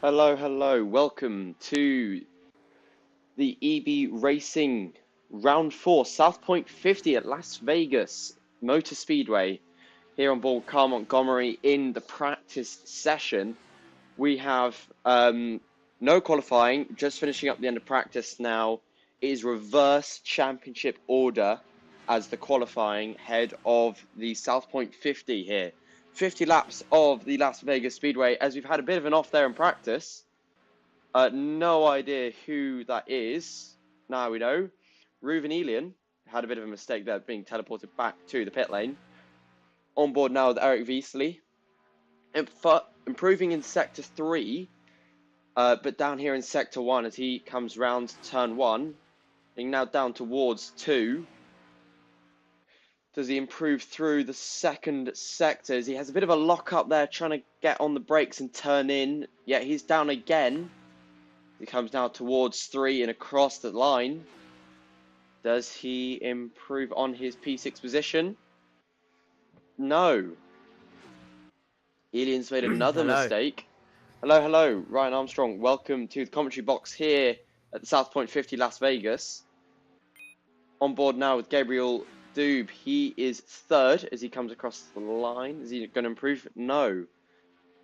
Hello, hello. Welcome to the EB Racing Round 4, South Point 50 at Las Vegas Motor Speedway. Here on board Carl Montgomery in the practice session. We have no qualifying, just finishing up the end of practice now. It is reverse championship order as the qualifying head of the South Point 50 here. 50 laps of the Las Vegas Speedway, as we've had a bit of an off there in practice. No idea who that is. Now we know. Reuven Elian had a bit of a mistake there, being teleported back to the pit lane. On board now with Eric Wiesely. Improving in Sector 3, but down here in Sector 1 as he comes round Turn 1. Being now down towards 2. Does he improve through the second sector? As he has a bit of a lock up there, trying to get on the brakes and turn in. Yet he's down again. He comes now towards 3 and across the line. Does he improve on his P6 position? No. Elian's made another mistake. Hello, hello. Ryan Armstrong. Welcome to the commentary box here at the South Point 50 Las Vegas. On board now with Gabriel Doob. He is third as he comes across the line. Is he going to improve? No.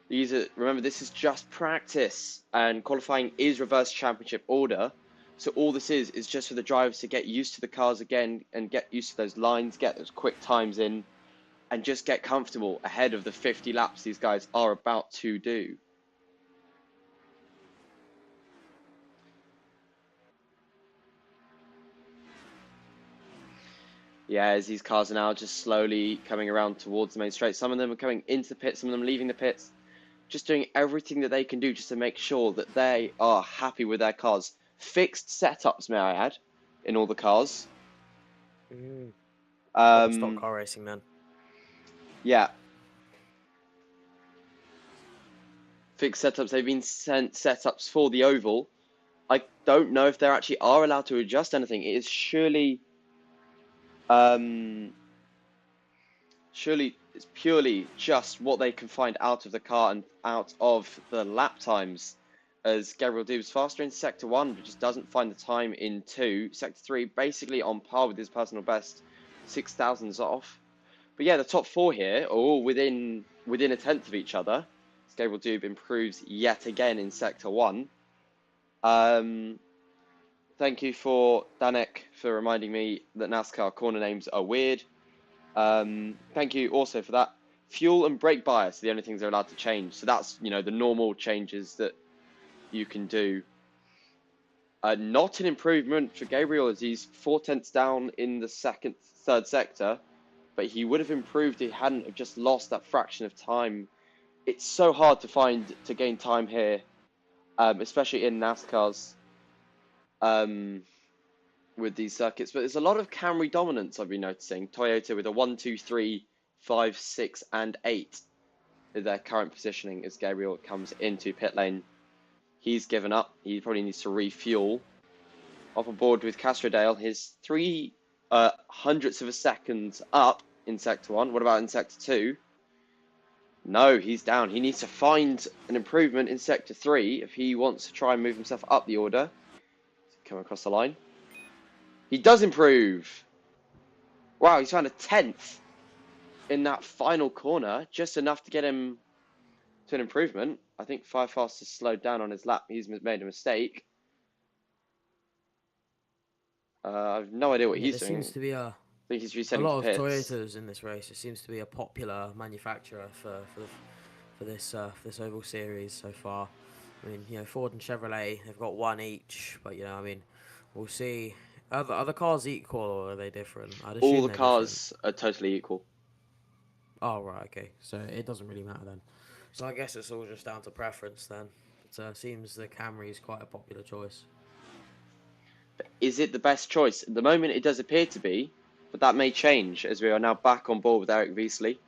Remember, this is just practice, and qualifying is reverse championship order. So all this is just for the drivers to get used to the cars again and get used to those lines, get those quick times in, and just get comfortable ahead of the 50 laps these guys are about to do. Yeah, as these cars are now just slowly coming around towards the main straight. Some of them are coming into the pits, some of them leaving the pits. Just doing everything that they can do just to make sure that they are happy with their cars. Fixed setups, may I add, in all the cars. Stock car racing then. Yeah. Fixed setups. They've been sent setups for the oval. I don't know if they actually are allowed to adjust anything. It is surely it's purely just what they can find out of the car and out of the lap times, as Gabriel Doob's faster in Sector 1 but just doesn't find the time in 2. Sector 3 basically on par with his personal best, 6,000s off. But yeah, the top 4 here are all within a tenth of each other. As Gabriel Doob improves yet again in Sector 1. Thank you for Danek for reminding me that NASCAR corner names are weird. Thank you also for that. Fuel and brake bias are the only things they're allowed to change. So that's, the normal changes that you can do. Not an improvement for Gabriel as he's 4/10 down in the third sector. But he would have improved if he hadn't have just lost that fraction of time. It's so hard to gain time here, especially in NASCARs. With these circuits, but there's a lot of Camry dominance I've been noticing. Toyota with a 1, 2, 3, 5, 6, and 8 is their current positioning as Gabriel comes into pit lane. He's given up. He probably needs to refuel. Off aboard with Castrodale, his 3 hundredths of a second up in Sector 1. What about in Sector 2? No, he's down. He needs to find an improvement in Sector 3 if he wants to try and move himself up the order. Come across the line. He does improve. Wow, he's found a 10th in that final corner, just enough to get him to an improvement. I think Firefast has slowed down on his lap. He's made a mistake. I have no idea what he's doing. Seems to be I think he's resetting a lot pits. of Toyotas in this race. It seems to be a popular manufacturer for this oval series so far. I mean, Ford and Chevrolet, they've got one each, but we'll see. Are the cars equal or are they different? All the cars are totally equal. Oh, right, okay. So it doesn't really matter then. So I guess it's all just down to preference then. It seems the Camry is quite a popular choice. But is it the best choice? At the moment it does appear to be, but that may change as we are now back on board with Eric Wiesely.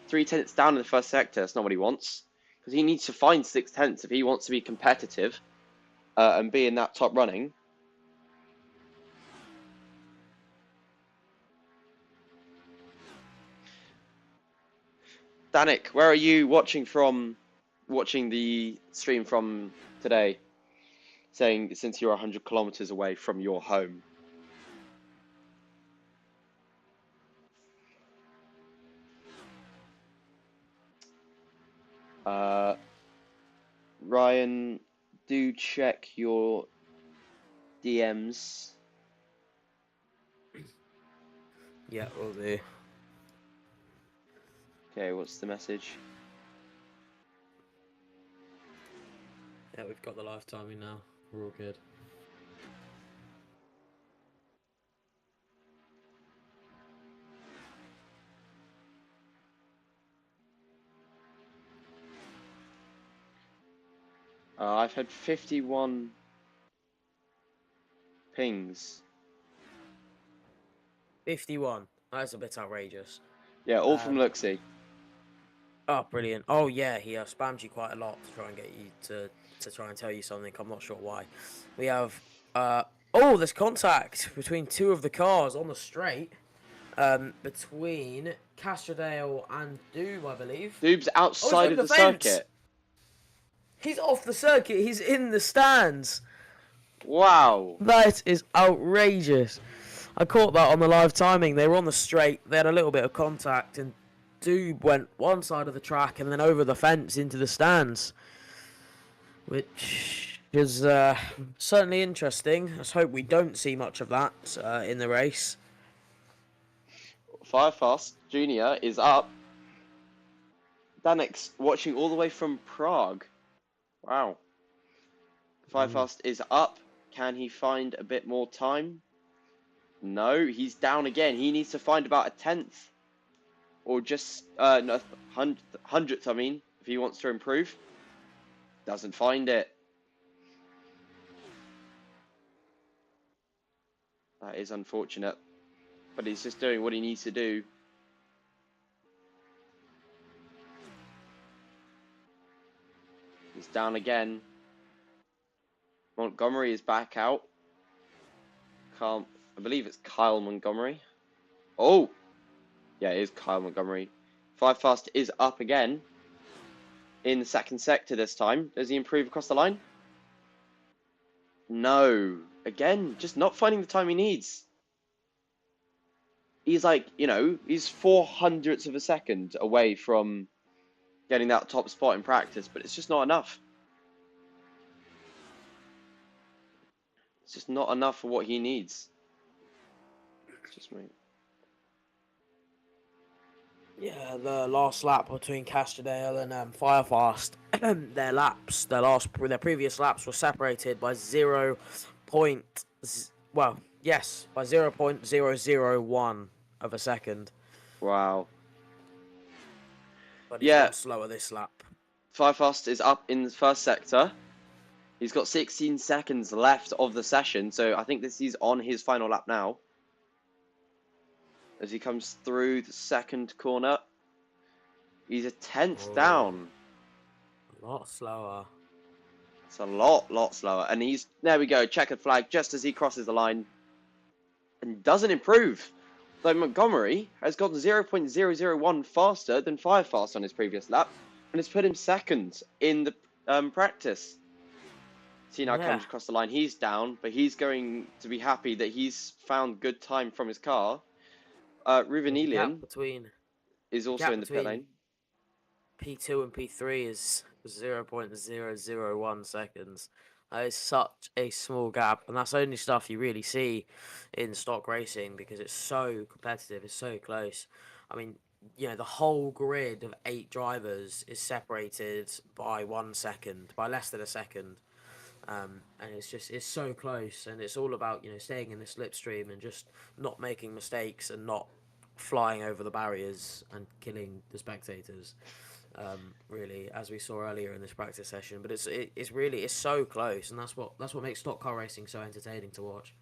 3/10 down in the first sector, that's not what he wants. Because he needs to find 6/10 if he wants to be competitive and be in that top running. Danik, where are you watching from watching the stream from today, saying since you're 100 kilometers away from your home. Ryan, do check your DMs. Yeah, will do. Okay, what's the message? Yeah, we've got the live timing now. We're all good. I've had 51 pings. 51. That's a bit outrageous. Yeah, all from Luxie. Oh, brilliant. Oh, yeah, he spammed you quite a lot to try and get you to try and tell you something. I'm not sure why. We have, oh, there's contact between two of the cars on the straight. Between Castrodale and Doob, I believe. Doob's outside of the circuit. He's off the circuit. He's in the stands. Wow. That is outrageous. I caught that on the live timing. They were on the straight. They had a little bit of contact, and Doob went one side of the track and then over the fence into the stands, which is certainly interesting. Let's hope we don't see much of that in the race. Firefast Jr. is up. Danex watching all the way from Prague. Wow. Firefast is up. Can he find a bit more time? No, he's down again. He needs to find about a 10th. Or just, no, hundredth, I mean, if he wants to improve. Doesn't find it. That is unfortunate. But he's just doing what he needs to do. He's down again. Montgomery is back out. I believe it's Kyle Montgomery. Oh! Yeah, it is Kyle Montgomery. Firefast is up again. In the second sector this time. Does he improve across the line? No. Again, just not finding the time he needs. He's like, you know, he's 0.04 of a second away from getting that top spot in practice, but it's just not enough. It's just not enough for what he needs. It's just me. Yeah, the last lap between Castrodale and Firefast, their previous laps were separated by 0.001 of a second. Wow. But he's gone slower this lap. Firefast is up in the first sector. He's got 16 seconds left of the session, so I think he's on his final lap now. As he comes through the second corner. He's a 10th down. A lot slower. It's a lot slower. And there we go, checkered flag just as he crosses the line. And doesn't improve. So Montgomery has gotten 0.001 faster than Firefast on his previous lap. And has put him second in the practice. See now comes across the line. He's down, but he's going to be happy that he's found good time from his car. Ruvenelian is also in the pit lane. P2 and P3 is 0.001 seconds. That is such a small gap, and that's only stuff you really see in stock racing because it's so competitive, it's so close. I mean, you know, the whole grid of 8 drivers is separated by 1 second, by less than a second. And it's so close, and it's all about, you know, staying in the slipstream and just not making mistakes and not flying over the barriers and killing the spectators. Really, as we saw earlier in this practice session, but it's so close, and that's what makes stock car racing so entertaining to watch.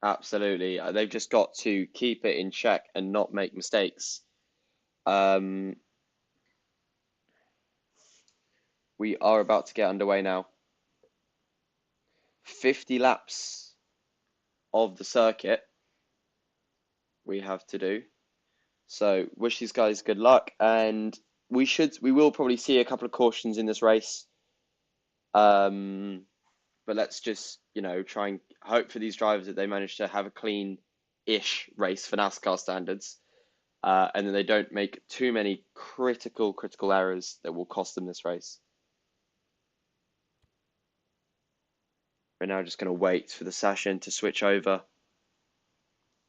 Absolutely, they've just got to keep it in check and not make mistakes. We are about to get underway now. 50 laps of the circuit we have to do. So wish these guys good luck, and we will probably see a couple of cautions in this race. But let's just, try and hope for these drivers that they manage to have a clean-ish race for NASCAR standards, and that they don't make too many critical errors that will cost them this race. We're now just going to wait for the session to switch over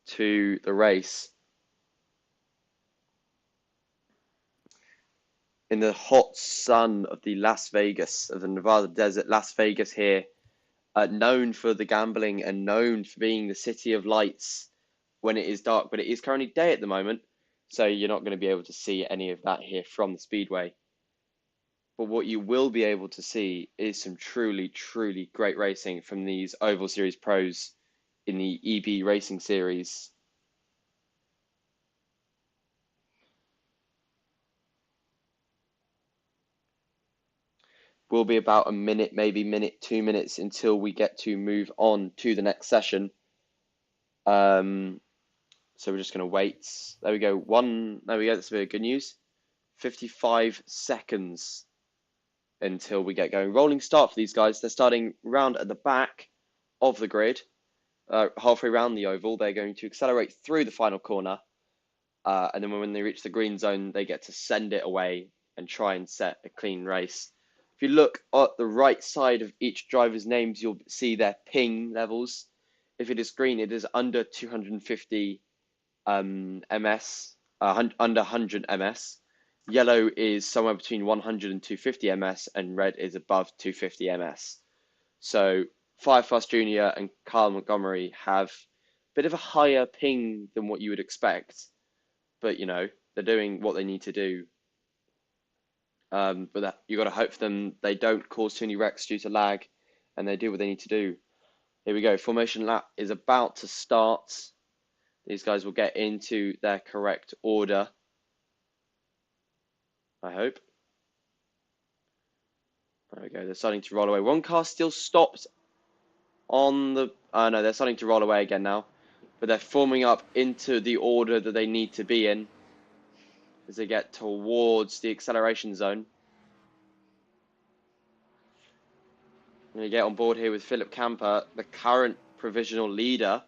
to the race. In the hot sun of the Nevada desert, Las Vegas here, known for the gambling and known for being the city of lights when it is dark, but it is currently day at the moment, so you're not going to be able to see any of that here from the Speedway. But what you will be able to see is some truly great racing from these Oval Series pros in the EB Racing Series. Will be about a minute, maybe 2 minutes until we get to move on to the next session. So we're just going to wait. There we go. There we go. That's a bit of good news. 55 seconds until we get going. Rolling start for these guys. They're starting round at the back of the grid, halfway around the oval. They're going to accelerate through the final corner. And then when they reach the green zone, they get to send it away and try and set a clean race. If you look at the right side of each driver's names, you'll see their ping levels. If it is green, it is under 250 ms, under 100 ms. Yellow is somewhere between 100 and 250 ms, and red is above 250 ms. So Firefast Jr. and Kyle Montgomery have a bit of a higher ping than what you would expect, but they're doing what they need to do. But you got to hope for them they don't cause too many wrecks due to lag, and they do what they need to do. Here we go. Formation lap is about to start. These guys will get into their correct order, I hope. There we go. They're starting to roll away. One car still stopped on the... no, they're starting to roll away again now. But they're forming up into the order that they need to be in as they get towards the acceleration zone. I'm going to get on board here with Philip Camper, the current provisional leader,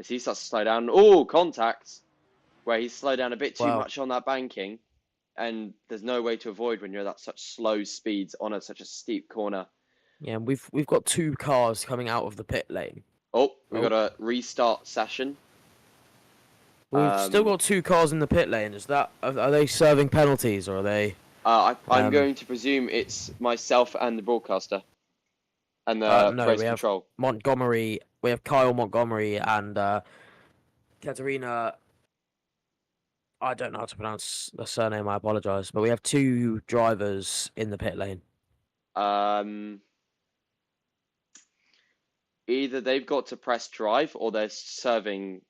as he starts to slow down. Oh, contact, where he's slowed down a bit too much on that banking, and there's no way to avoid when you're at such slow speeds on such a steep corner. Yeah, and we've got 2 cars coming out of the pit lane. Oh, we've got a restart session. We've still got 2 cars in the pit lane. Are they serving penalties, or are they? I'm going to presume it's myself and the broadcaster and the race control. Montgomery. We have Kyle Montgomery and Katerina. I don't know how to pronounce the surname. I apologize, but we have 2 drivers in the pit lane. Either they've got to press drive or they're serving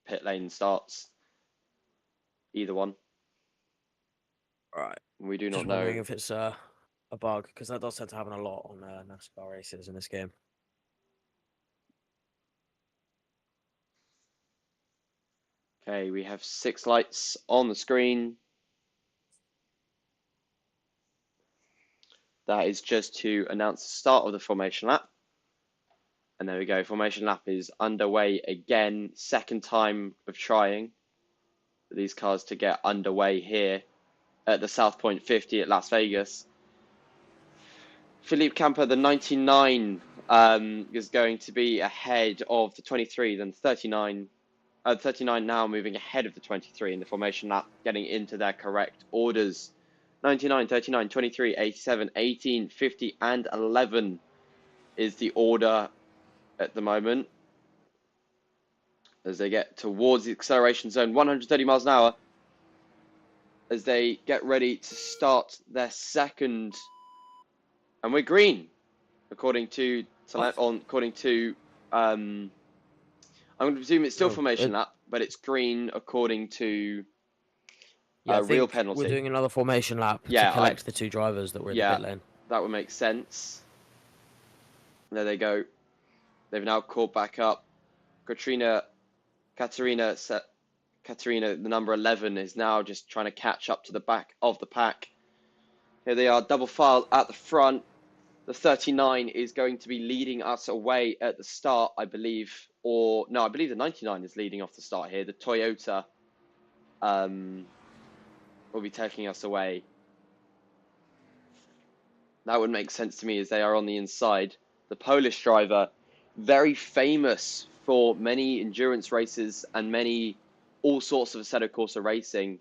pit lane starts. Either one. Right. We do not Just know wondering if it's a bug, because that does tend to happen a lot on NASCAR races in this game. Okay, we have 6 lights on the screen. That is just to announce the start of the formation lap. And there we go, formation lap is underway again. Second time of trying for these cars to get underway here at the South Point 50 at Las Vegas. Philippe Camper, the 99, is going to be ahead of the 23, then 39. 39 now moving ahead of the 23 in the formation lap, getting into their correct orders. 99, 39, 23, 87, 18, 50, and 11 is the order at the moment. As they get towards the acceleration zone, 130 miles an hour, as they get ready to start their second. And we're green, according to I'm going to presume it's still formation lap, but it's green according to real penalty. We're doing another formation lap to collect the 2 drivers that were in the pit lane. That would make sense. There they go. They've now caught back up. Katerina Katerina, the number 11, is now just trying to catch up to the back of the pack. Here they are, double file at the front. The 39 is going to be leading us away at the start, I believe. Or, no, I believe the 99 is leading off the start here. The Toyota will be taking us away. That would make sense to me as they are on the inside. The Polish driver, very famous for many endurance races and all sorts of Assetto Corsa racing.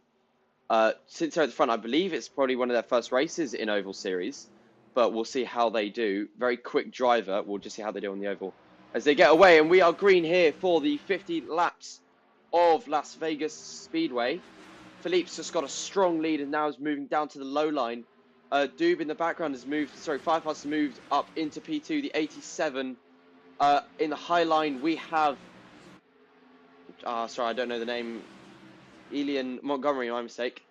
Since they're at the front, I believe it's probably one of their first races in Oval Series, but we'll see how they do. Very quick driver. We'll just see how they do on the Oval as they get away. And we are green here for the 50 laps of Las Vegas Speedway. Philippe's just got a strong lead and now is moving down to the low line. Doob in the background has moved, Firefast has moved up into P2, the 87. In the high line, we have, sorry, I don't know the name, Elian Montgomery, my mistake.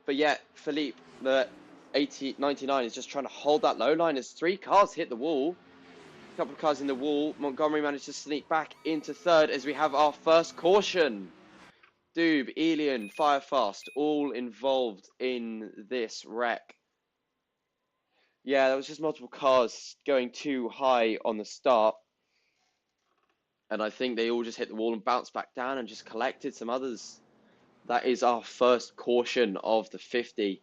But yeah, Philippe, the 99, is just trying to hold that low line as 3 cars hit the wall. A couple of cars in the wall. Montgomery managed to sneak back into 3rd as we have our first caution. Doob, Elian, Firefast, all involved in this wreck. Yeah, there was just multiple cars going too high on the start. And I think they all just hit the wall and bounced back down and just collected some others. That is our first caution of the 50.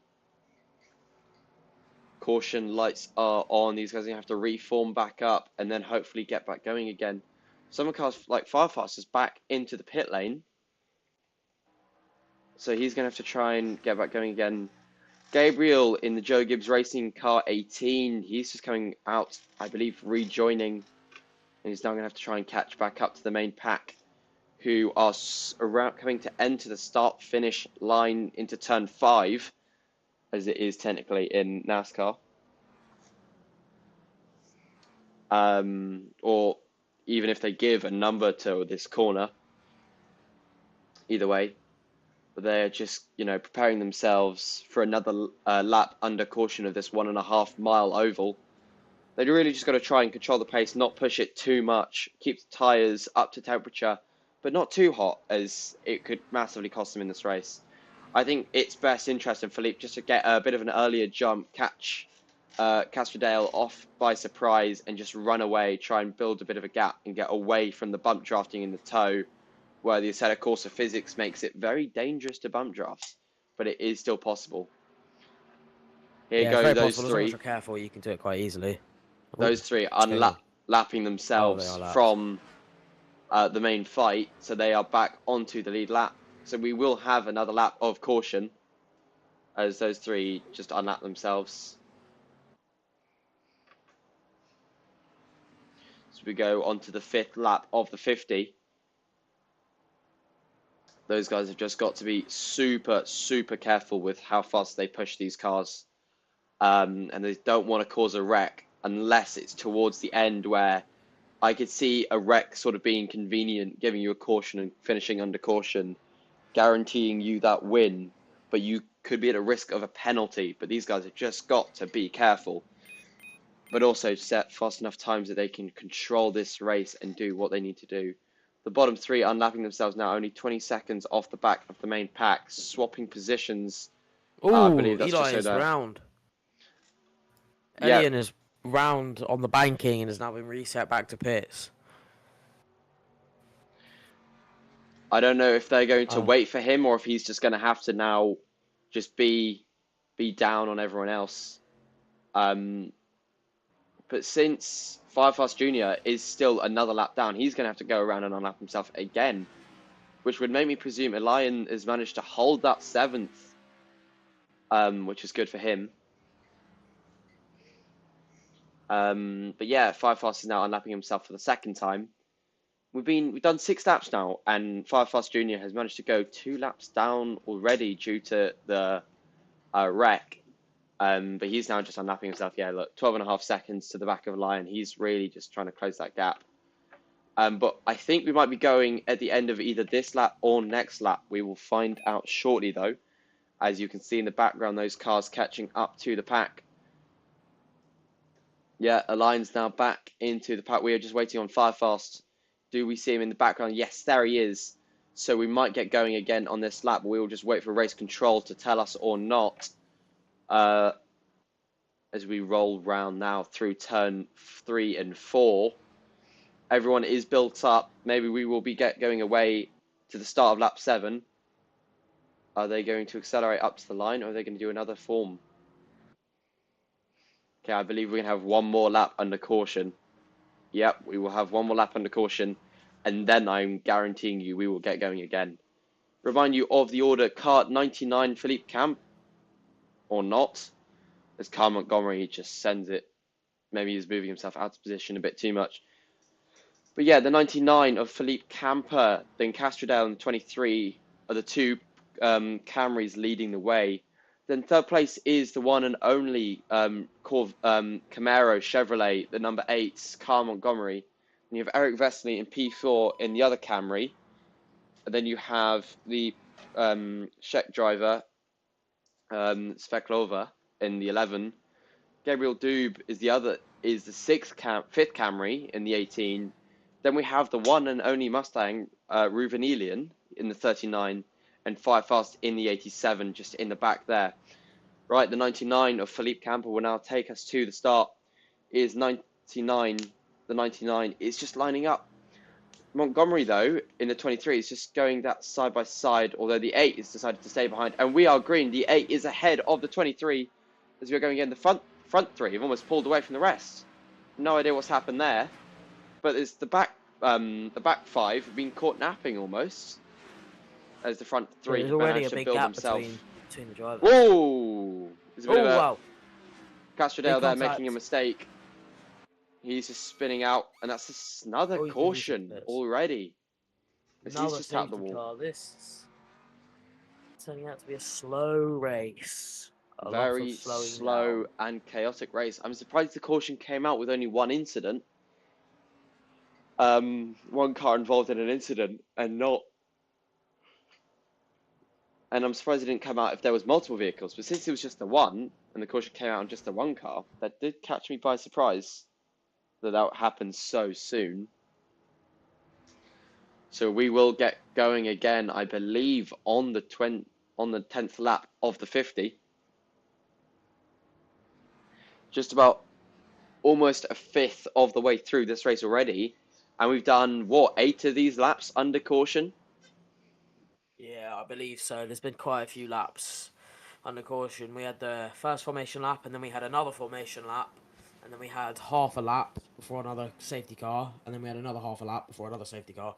Caution lights are on. These guys are going to have to reform back up and then hopefully get back going again. Some cars like Firefast is back into the pit lane. So he's going to have to try and get back going again. Gabriel in the Joe Gibbs Racing car 18. He's just coming out, I believe, rejoining. And he's now going to have to try and catch back up to the main pack, who are coming to enter the start-finish line into turn 5, as it is technically in NASCAR. Or even if they give a number to this corner. Either way. But they're just, preparing themselves for another lap under caution of this 1.5 mile oval. They've really just got to try and control the pace, not push it too much, keep the tyres up to temperature, but not too hot, as it could massively cost them in this race. I think it's best interest in Philippe just to get a bit of an earlier jump, catch Castrodale off by surprise, and just run away, try and build a bit of a gap and get away from the bump drafting in the toe, where the Assetto Corsa physics makes it very dangerous to bump drafts, but it is still possible. Here go those 3. As long as you're careful, you can do it quite easily. Those 3 are lapping themselves from the main fight, so they are back onto the lead lap. So we will have another lap of caution as those 3 just unlap themselves. So we go on to the 5th lap of the 50. Those guys have just got to be super, super careful with how fast they push these cars. And they don't want to cause a wreck unless it's towards the end, where I could see a wreck sort of being convenient, giving you a caution and finishing under caution, guaranteeing you that win. But you could be at a risk of a penalty. But these guys have just got to be careful. But also set fast enough times that they can control this race and do what they need to do. The bottom 3 unlapping themselves now, only 20 seconds off the back of the main pack, swapping positions. I believe that's Eli just is round. Elian is round on the banking and has now been reset back to pits. I don't know if they're going to wait for him or if he's just going to have to now just be down on everyone else. But since Firefast Jr. is still another lap down, he's going to have to go around and unlap himself again, which would make me presume Elian has managed to hold that 7th, which is good for him. But yeah, Firefast is now unlapping himself for the 2nd time. We've done 6 laps now, and Firefast Jr. has managed to go 2 laps down already due to the wreck. But he's now just unlapping himself. Yeah, look, 12.5 seconds to the back of Lion. He's really just trying to close that gap. But I think we might be going at the end of either this lap or next lap. We will find out shortly, though. As you can see in the background, those cars catching up to the pack. Yeah, Alion's now back into the pack. We are just waiting on Firefast. Do we see him in the background? Yes, there he is. so we might get going again on this lap. We will just wait for race control to tell us or not as we roll round now through turn 3 and 4. Everyone is built up. Maybe we will be going away to the start of lap 7. Are they going to accelerate up to the line, or are they going to do another form? Okay, I believe we're going to have one more lap under caution. Yep, we will have one more lap under caution, and then I'm guaranteeing you we will get going again. Remind you of the order: car 99, Philippe Camp, or not, as Car Montgomery just sends it. Maybe he's moving himself out of position a bit too much. But yeah, the 99 of Philippe Camper, then Castrodale and the 23 are the two Camrys leading the way. Then third place is the one and only Camaro Chevrolet, the number 8, Car Montgomery. And you have Eric Vesely in P4 in the other Camry. And then you have the Czech driver, Svetlova, in the 11. Gabriel Dube is the fifth Camry in the 18. Then we have the one and only Mustang, Ruvenilian, in the 39, and Firefast in the 87, just in the back there. Right, the 99 of Philippe Camper will now take us to the start. Is 99. The 99 is just lining up. Montgomery, though, in the 23 is just going that side by side, although the 8 has decided to stay behind. And we are green. The 8 is ahead of the 23 as we are going in. The front 3 have almost pulled away from the rest. No idea what's happened there. But it's the back 5 have been caught napping almost, as the front 3 There's have already managed a to big build gap themselves. between the drivers. Whoa! There's a bit of a wow. Castrodale there Big making a contact. mistake. He's just spinning out, and that's just another Oh, he's caution ridiculous. already. As he's Another just tapped the safety wall. car. This is turning out to be a slow race. A lot Very of slowing slow down. and chaotic race. I'm surprised the caution came out with only one incident. One car involved in an incident, and I'm surprised it didn't come out if there was multiple vehicles. But since it was just the one, and the caution came out on just the one car, that did catch me by surprise that happened so soon. So we will get going again, I believe, on the 10th lap of the 50. Just about almost a fifth of the way through this race already, and we've done what, 8 of these laps under caution? Yeah, I believe so. There's been quite a few laps under caution. We had the first formation lap, and then we had another formation lap, and then we had half a lap before another safety car, and then we had another half a lap before another safety car.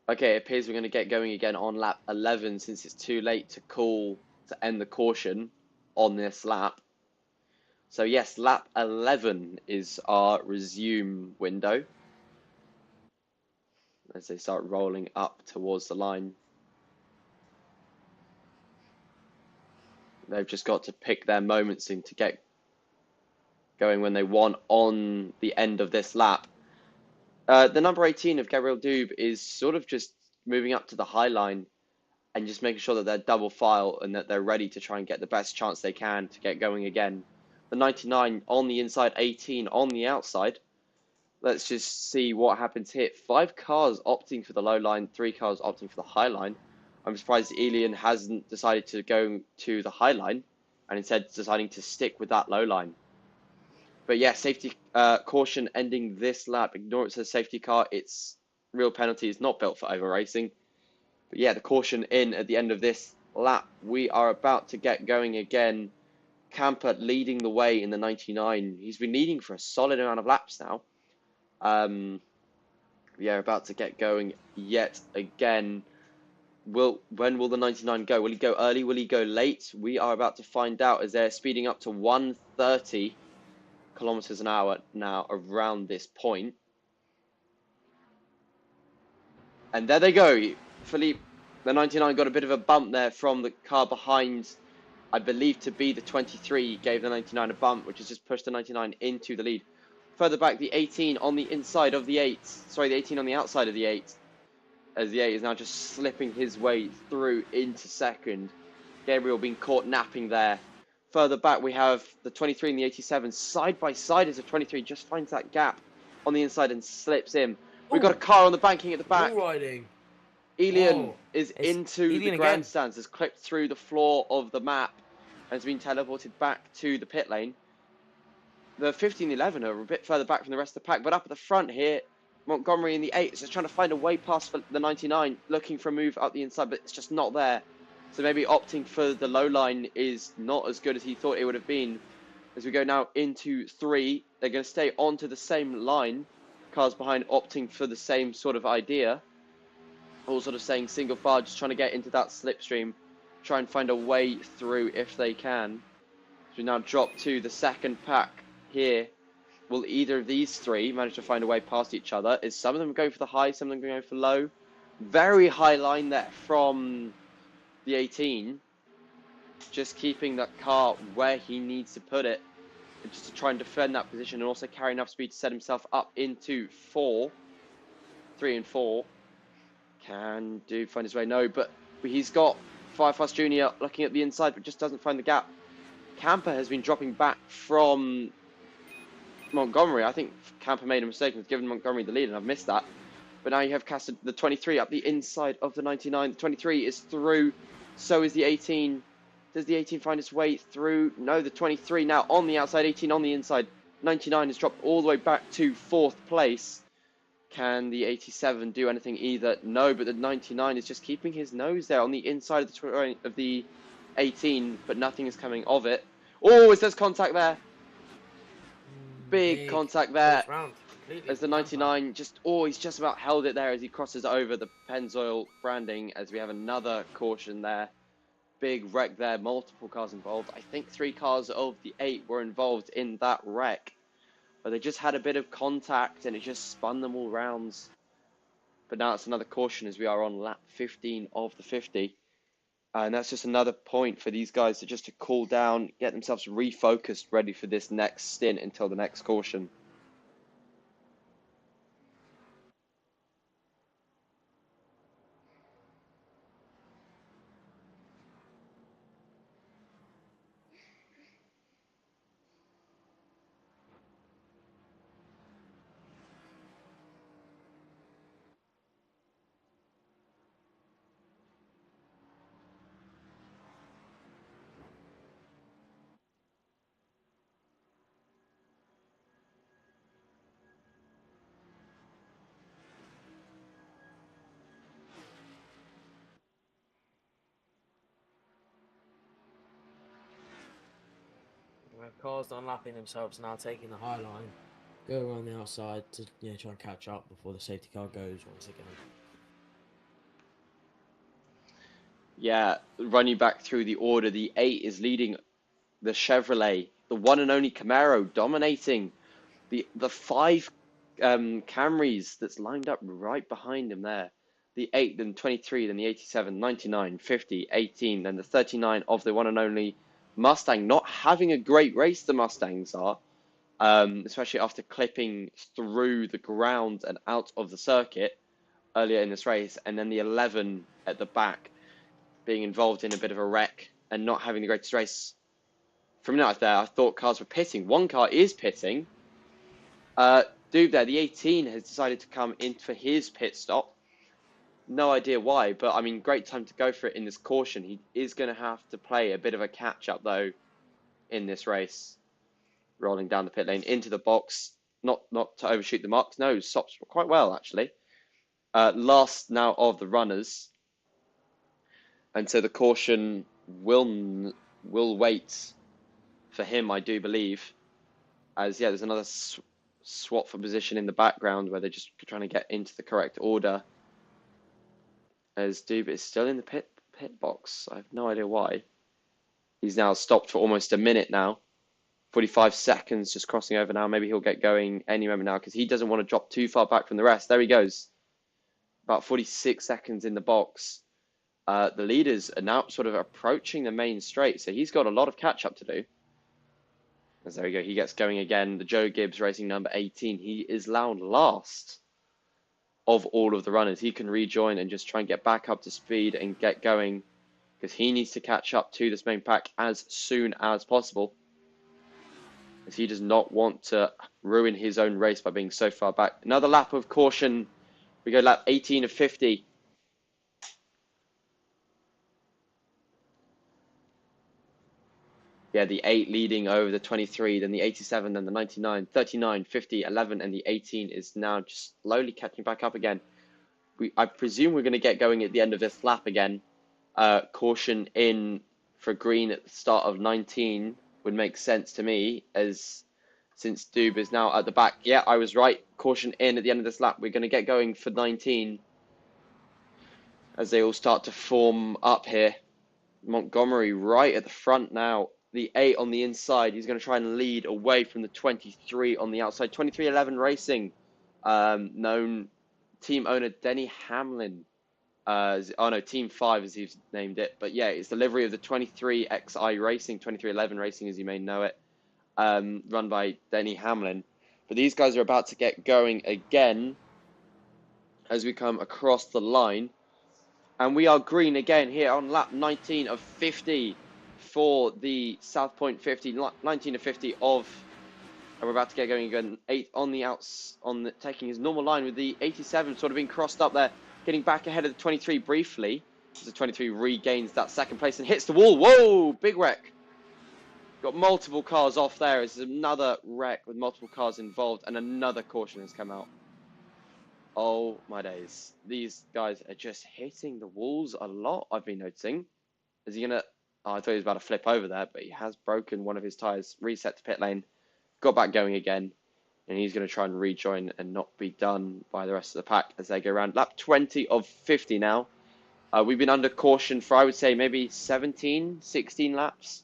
Okay, it appears we're going to get going again on lap 11 since it's too late to end the caution on this lap. So yes, lap 11 is our resume window as they start rolling up towards the line. They've just got to pick their moments to get going when they want on the end of this lap. The number 18 of Gabriel Dube is sort of just moving up to the high line and just making sure that they're double file and that they're ready to try and get the best chance they can to get going again. The 99 on the inside, 18 on the outside. Let's just see what happens here. 5 cars opting for the low line, 3 cars opting for the high line. I'm surprised Elian hasn't decided to go to the high line and instead deciding to stick with that low line. But yeah, safety caution ending this lap. Ignore it says safety car. It's real penalty. It's not built for over racing. But yeah, the caution in at the end of this lap. We are about to get going again. Camper leading the way in the 99. He's been leading for a solid amount of laps now. Yeah, about to get going yet again. When will the 99 go? Will he go early? Will he go late? We are about to find out as they're speeding up to 130 kilometers an hour now around this point. And there they go. Philippe, the 99 got a bit of a bump there from the car behind, I believe to be the 23, gave the 99 a bump, which has just pushed the 99 into the lead. Further back, the 18 on the inside of the 8. Sorry, the 18 on the outside of the 8. As the 8 is now just slipping his way through into second. Gabriel being caught napping there. Further back, we have the 23 and the 87. Side by side as the 23 just finds that gap on the inside and slips in. We've got a car on the banking at the back. Bull riding. Elian Whoa. is It's into the Elian again. grandstands, has clipped through the floor of the map, and has been teleported back to the pit lane. The 15-11 are a bit further back from the rest of the pack, but up at the front here, Montgomery in the 8 is just trying to find a way past for the 99, looking for a move up the inside, but it's just not there. So maybe opting for the low line is not as good as he thought it would have been. As we go now into 3, they're going to stay onto the same line. Cars behind opting for the same sort of idea. All sort of saying single file, just trying to get into that slipstream. Try and find a way through if they can. So we now drop to the second pack here. Will either of these 3 manage to find a way past each other? Is some of them going for the high, some of them going for low? Very high line there from the 18. Just keeping that car where he needs to put it. Just to try and defend that position and also carry enough speed to set himself up into 4. 3 and 4. Can Dude find his way? No, but he's got Firefast Jr. looking at the inside, but just doesn't find the gap. Camper has been dropping back from Montgomery. I think Camper made a mistake and has given Montgomery the lead, and I've missed that. But now you have casted the 23 up the inside of the 99. The 23 is through, so is the 18. Does the 18 find its way through? No, the 23 now on the outside, 18 on the inside. 99 has dropped all the way back to 4th place. Can the 87 do anything either? No, but the 99 is just keeping his nose there on the inside of the 18, but nothing is coming of it. Oh, it says contact there. Big contact there. As the 99 just, he's just about held it there as he crosses over the Pennzoil branding, as we have another caution there. Big wreck there, multiple cars involved. I think 3 cars of the 8 were involved in that wreck. But they just had a bit of contact and it just spun them all rounds. But now it's another caution as we are on lap 15 of the 50. And that's just another point for these guys to cool down, get themselves refocused, ready for this next stint until the next caution. Cars unlapping themselves now, taking the high line. Go around the outside to try and catch up before the safety car goes once again. Yeah, running back through the order, the 8 is leading the Chevrolet, the one and only Camaro, dominating the 5 Camrys that's lined up right behind him there. The 8, then 23, then the 87, 99, 50, 18, then the 39 of the one and only Mustang. Not having a great race, the Mustangs are, especially after clipping through the ground and out of the circuit earlier in this race. And then the 11 at the back being involved in a bit of a wreck and not having the greatest race. From out there, I thought cars were pitting. One car is pitting. Dude there, the 18 has decided to come in for his pit stop. No idea why, but I mean, great time to go for it in this caution. He is going to have to play a bit of a catch-up, though, in this race. Rolling down the pit lane into the box. Not to overshoot the marks. No, stops quite well, actually. Last now of the runners. And so the caution will wait for him, I do believe. As, yeah, there's another swap for position in the background where they're just trying to get into the correct order. As Dube is still in the pit box. I have no idea why. He's now stopped for almost a minute now. 45 seconds just crossing over now. Maybe he'll get going any moment now because he doesn't want to drop too far back from the rest. There he goes. About 46 seconds in the box. The leaders are now sort of approaching the main straight, so he's got a lot of catch-up to do. As there we go, he gets going again. The Joe Gibbs racing number 18. He is now last of all of the runners. He can rejoin and just try and get back up to speed and get going because he needs to catch up to this main pack as soon as possible. As he does not want to ruin his own race by being so far back. Another lap of caution. We go lap 18 of 50. Yeah, the 8 leading over the 23, then the 87, then the 99, 39, 50, 11, and the 18 is now just slowly catching back up again. I presume we're going to get going at the end of this lap again. Caution in for green at the start of 19 would make sense to me, as since Doob is now at the back. Yeah, I was right. Caution in at the end of this lap. We're going to get going for 19 as they all start to form up here. Montgomery right at the front now. The 8 on the inside. He's going to try and lead away from the 23 on the outside. 2311 Racing, known team owner Denny Hamlin. Team 5 as he's named it. But yeah, it's the livery of the 23XI Racing, 2311 Racing as you may know it, run by Denny Hamlin. But these guys are about to get going again as we come across the line. And we are green again here on lap 19 of 50 for the South Point 50, 19 of 50 of, and we're about to get going again. 8 on the outs, taking his normal line with the 87 sort of being crossed up there, getting back ahead of the 23 briefly. As the 23 regains that second place and hits the wall. Whoa, big wreck. Got multiple cars off there. This is another wreck with multiple cars involved, and another caution has come out. Oh my days. These guys are just hitting the walls a lot, I've been noticing. Is he gonna... Oh, I thought he was about to flip over there, but he has broken one of his tyres. Reset to pit lane. Got back going again. And he's going to try and rejoin and not be done by the rest of the pack as they go around. Lap 20 of 50 now. We've been under caution for, I would say, maybe 17, 16 laps.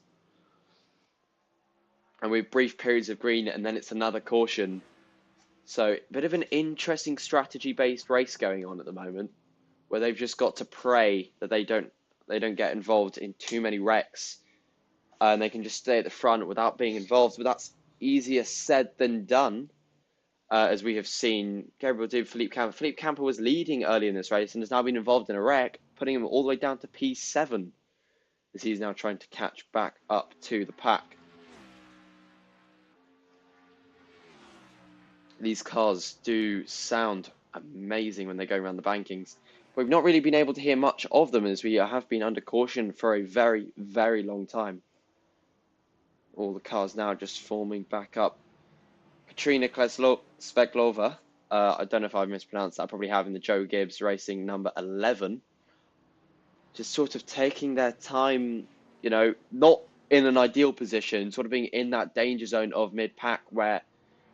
And we have brief periods of green, and then it's another caution. So, a bit of an interesting strategy-based race going on at the moment, where they've just got to pray that they don't get involved in too many wrecks, and they can just stay at the front without being involved. But that's easier said than done, as we have seen Gabriel Doob, Philippe Camper. Philippe Camper was leading early in this race and has now been involved in a wreck, putting him all the way down to P7, as he's now trying to catch back up to the pack. These cars do sound amazing when they go around the bankings. We've not really been able to hear much of them as we have been under caution for a very, very long time. All the cars now just forming back up. Katrina Speklova, I don't know if I've mispronounced that, I probably have, in the Joe Gibbs Racing number 11. Just sort of taking their time, you know, not in an ideal position, sort of being in that danger zone of mid-pack where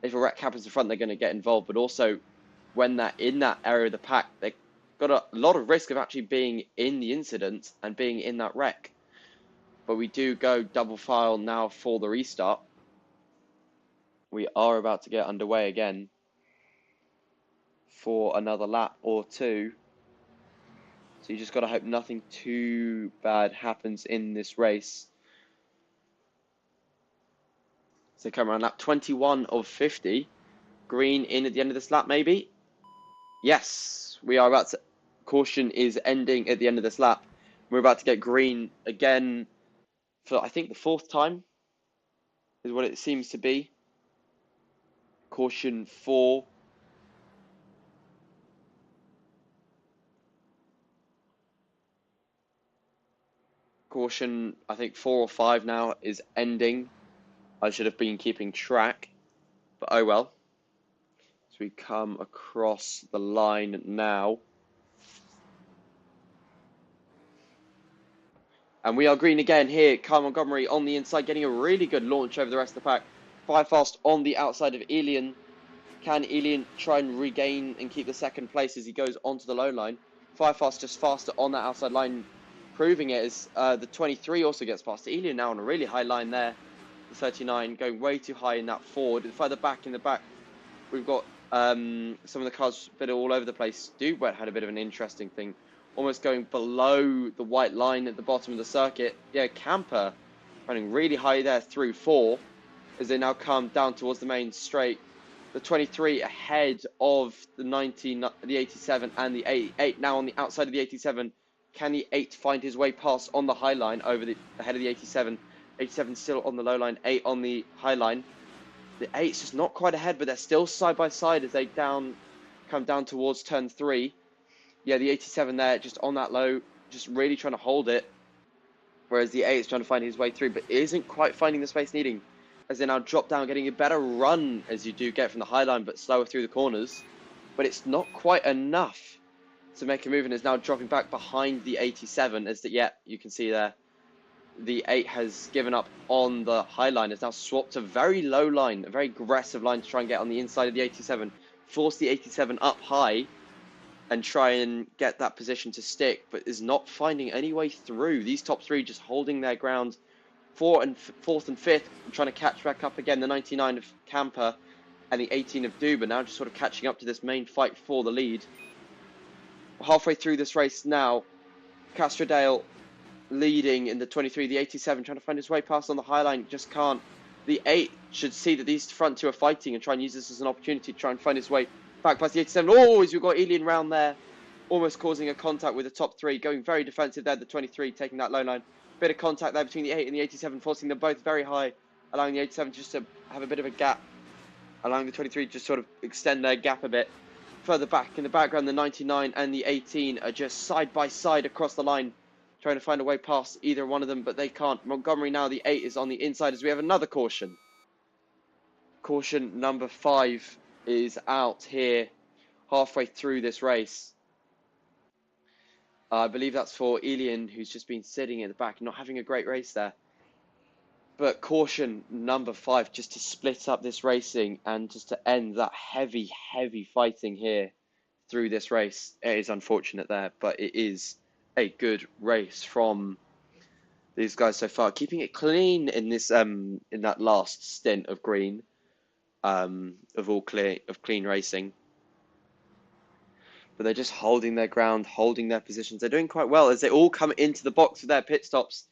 if a wreck happens in front, they're going to get involved, but also when they're in that area of the pack, they've got a lot of risk of actually being in the incident and being in that wreck. But we do go double file now for the restart. We are about to get underway again for another lap or two. So you just got to hope nothing too bad happens in this race. So come around lap 21 of 50. Green in at the end of this lap, maybe? Yes, we are about to... Caution is ending at the end of this lap. We're about to get green again for, I think, the 4th time is what it seems to be. Caution 4. Caution, I think 4 or 5 now is ending. I should have been keeping track, but oh well. As we come across the line now. And we are green again here. Kyle Montgomery on the inside, getting a really good launch over the rest of the pack. Firefast on the outside of Elian. Can Elian try and regain and keep the second place as he goes onto the low line? Firefast just faster on that outside line, proving it as the 23 also gets past. Elian now on a really high line there. The 39 going way too high in that Ford. Further back in the back, we've got some of the cars a bit all over the place. Dubwet had a bit of an interesting thing, almost going below the white line at the bottom of the circuit. Yeah, Camper running really high there through 4 as they now come down towards the main straight. The 23 ahead of the 19, the 87 and the 88 now on the outside of the 87. Can the 8 find his way past on the high line over the ahead of the 87? 87 still on the low line, 8 on the high line. The 8's just not quite ahead, but they're still side by side as they come down towards turn 3. Yeah, the 87 there just on that low, just really trying to hold it. whereas the 8 is trying to find his way through, but isn't quite finding the space needing, as they now drop down, getting a better run as you do get from the high line, but slower through the corners. But it's not quite enough to make a move, and is now dropping back behind the 87, as you can see there. The 8 has given up on the high line, has now swapped a very low line, a very aggressive line to try and get on the inside of the 87, force the 87 up high, and try and get that position to stick, but is not finding any way through. These top 3 just holding their ground, 4th and 5th, trying to catch back up again. The 99 of Camper and the 18 of Duba now just sort of catching up to this main fight for the lead. Halfway through this race now, Castrodale leading in the 23, the 87 trying to find his way past on the high line, just can't. The 8 should see that these front 2 are fighting and try and use this as an opportunity to try and find his way back past the 87. Oh, as we've got Elian round there, almost causing a contact with the top 3, going very defensive there, the 23 taking that low line. Bit of contact there between the 8 and the 87, forcing them both very high, allowing the 87 just to have a bit of a gap, allowing the 23 to just sort of extend their gap a bit. Further back in the background, the 99 and the 18 are just side by side across the line, trying to find a way past either one of them, but they can't. Montgomery now, the 8, is on the inside as we have another caution. Caution number 5 is out here halfway through this race. I believe that's for Elian, who's just been sitting at the back, not having a great race there. But caution number 5, just to split up this racing and just to end that heavy fighting here through this race. It is unfortunate there, but it is a good race from these guys so far, keeping it clean in this in that last stint of green, of clean racing. But they're just holding their ground, holding their positions. They're doing quite well as they all come into the box for their pit stops.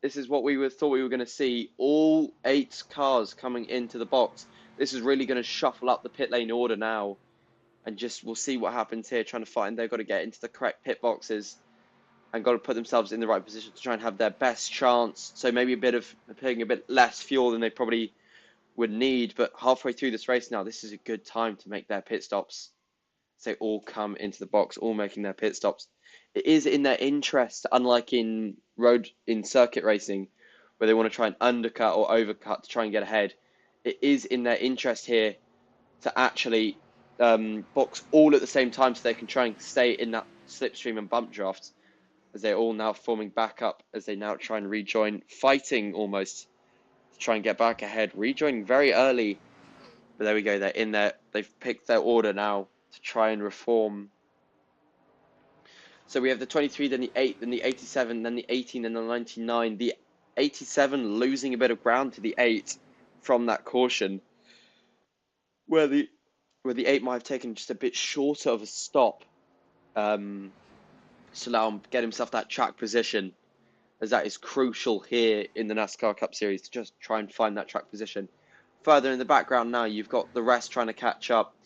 This is what we thought we were going to see. All 8 cars coming into the box. This is really going to shuffle up the pit lane order now, and just we'll see what happens here. Trying to find, they've got to get into the correct pit boxes and got to put themselves in the right position to try and have their best chance. So maybe putting a bit less fuel than they probably would need. But halfway through this race now, this is a good time to make their pit stops. So they all come into the box, all making their pit stops. It is in their interest, unlike in circuit racing, where they want to try and undercut or overcut to try and get ahead. It is in their interest here to actually box all at the same time so they can try and stay in that slipstream and bump draft, as they're all now forming back up as they now try and rejoin, fighting almost to try and get back ahead, rejoining very early. But there we go, they're in there. They've picked their order now to try and reform. So we have the 23, then the 8, then the 87, then the 18, and the 99. The 87 losing a bit of ground to the 8 from that caution, where the 8 might have taken just a bit shorter of a stop to allow him to get himself that track position, as that is crucial here in the NASCAR Cup Series, to just try and find that track position. Further in the background now, you've got the rest trying to catch up.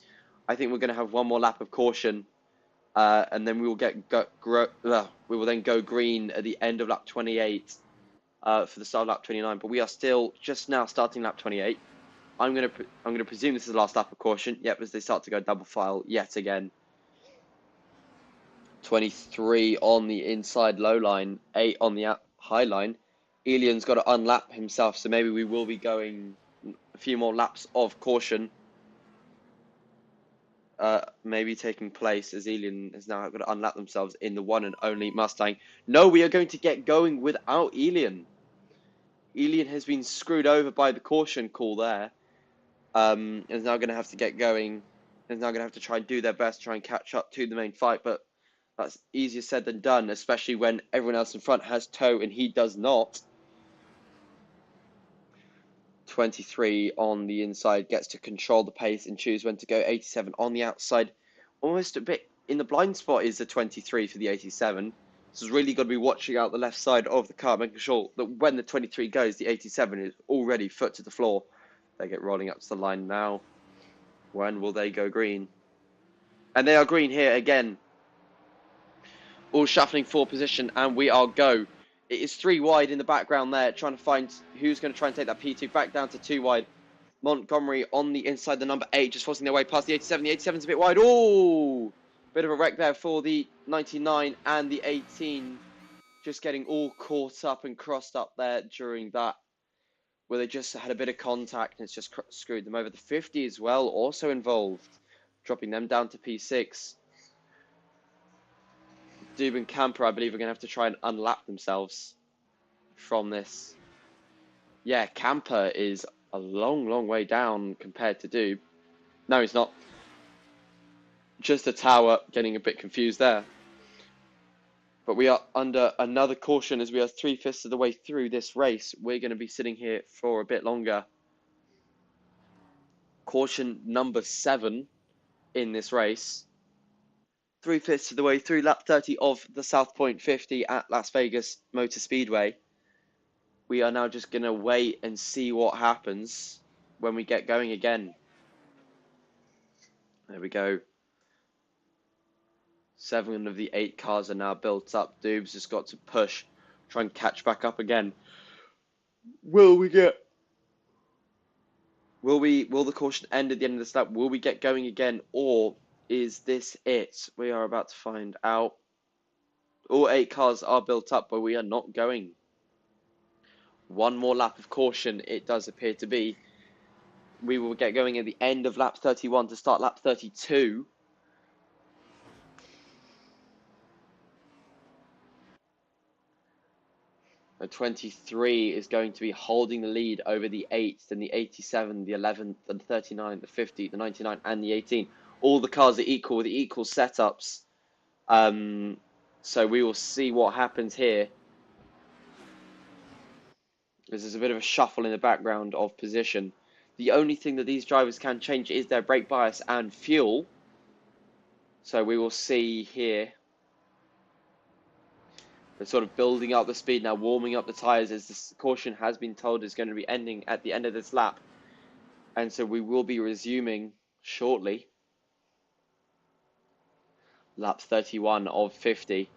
I think we're going to have one more lap of caution, and then we will then go green at the end of lap 28 for the start of lap 29. But we are still just now starting lap 28. I'm going to presume this is the last lap of caution. Yep, as they start to go double file yet again. 23 on the inside low line, 8 on the high line. Elian's got to unlap himself, so maybe we will be going a few more laps of caution. Maybe taking place as Elian has now got to unlap themselves in the one and only Mustang. No, we are going to get going without Elian. Elian has been screwed over by the caution call there. Is now going to have to get going. Is now going to have to try and do their best to try and catch up to the main fight, but that's easier said than done, especially when everyone else in front has tow and he does not. 23 on the inside gets to control the pace and choose when to go. 87 on the outside, almost a bit in the blind spot is the 23 for the 87. So it's really got to be watching out the left side of the car, making sure that when the 23 goes, the 87 is already foot to the floor. They get rolling up to the line now. When will they go green? And they are green here again. All shuffling for position, and we are go. It is 3 wide in the background there, trying to find who's going to try and take that P2 back down to 2 wide. Montgomery on the inside, the number 8, just forcing their way past the 87. The 87's a bit wide. Oh, bit of a wreck there for the 99 and the 18. just getting all caught up and crossed up there during that, where they just had a bit of contact and it's just screwed them over. The 50 as well, also involved, dropping them down to P6. Doob and Camper, I believe, are going to have to try and unlap themselves from this. Yeah, Camper is a long way down compared to Doob. No, he's not. Just a tower, getting a bit confused there. But we are under another caution as we are 3/5 of the way through this race. We're going to be sitting here for a bit longer. Caution number 7 in this race. 3/5 of the way through lap 30 of the South Point 50 at Las Vegas Motor Speedway. We are now just going to wait and see what happens when we get going again. There we go. 7 of the 8 cars are now built up. Doob's just got to push, try and catch back up again. Will the caution end at the end of this lap? Will we get going again, or is this it? We are about to find out. All 8 cars are built up, but we are not going. One more lap of caution, it does appear to be. We will get going at the end of lap 31 to start lap 32. The 23 is going to be holding the lead over the 8th, then the 87, the 11th, the 39, the 50, the 99, and the 18. All the cars are equal with equal setups. So we will see what happens here. There's a bit of a shuffle in the background of position. The only thing that these drivers can change is their brake bias and fuel. So we will see here. They're sort of building up the speed now, warming up the tyres as this caution has been told is going to be ending at the end of this lap. And so we will be resuming shortly. Lap 31 of 50.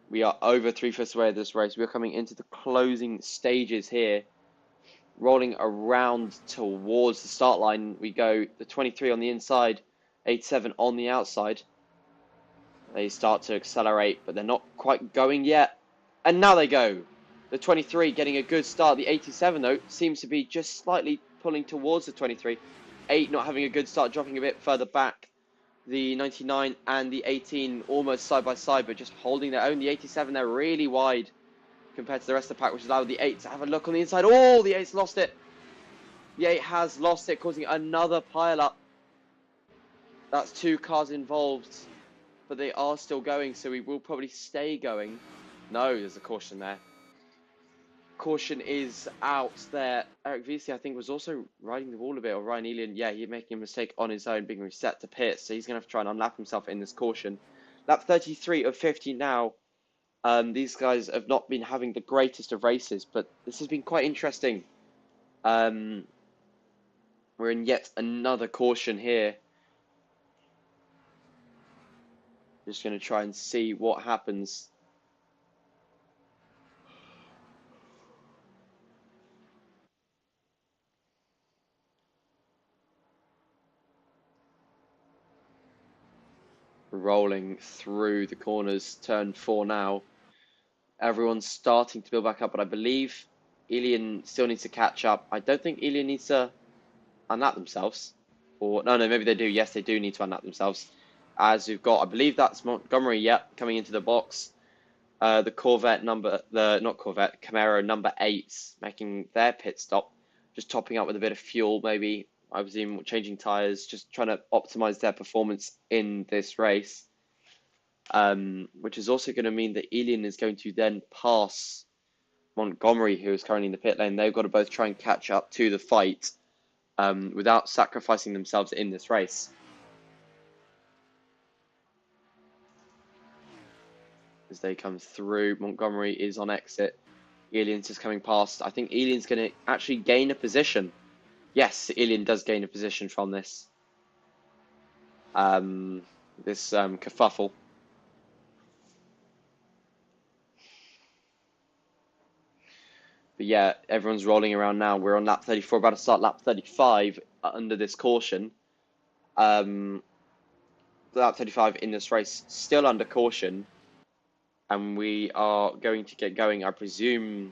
We are over 3/5 away of this race. We are coming into the closing stages here. Rolling around towards the start line. We go the 23 on the inside, 87 on the outside. They start to accelerate, but they're not quite going yet. And now they go. The 23 getting a good start. The 87, though, seems to be just slightly pulling towards the 23. 8 not having a good start, dropping a bit further back. The 99 and the 18 almost side by side, but just holding their own. The 87, they're really wide compared to the rest of the pack, which allowed the 8 to have a look on the inside. Oh, the 8's lost it. The 8 has lost it, causing another pile-up. That's 2 cars involved. But they are still going, so we will probably stay going. No, there's a caution there. Caution is out there. Eric Vesey, I think, was also riding the wall a bit, or Ryan Elian. Yeah, he's making a mistake on his own, being reset to pits, so he's going to have to try and unlap himself in this caution. Lap 33 of 50 now. These guys have not been having the greatest of races, but this has been quite interesting. We're in yet another caution here. Just going to try and see what happens. Rolling through the corners, turn 4 now. Everyone's starting to build back up, but I believe Elian still needs to catch up. I don't think Elian needs to unlap themselves. Or no, maybe they do. Yes, they do need to unlap themselves. As we've got, I believe that's Montgomery, coming into the box. The Camaro number 8 making their pit stop. Just topping up with a bit of fuel, maybe. I was even changing tyres, just trying to optimize their performance in this race. Which is also going to mean that Elian is going to then pass Montgomery, who is currently in the pit lane. They've got to both try and catch up to the fight without sacrificing themselves in this race. As they come through, Montgomery is on exit. Elian's just coming past. I think Elian's going to actually gain a position. Yes, Elian does gain a position from this. Kerfuffle. But yeah, everyone's rolling around now. We're on lap 34, about to start lap 35 under this caution. Lap 35 in this race, still under caution. and we are going to get going, I presume,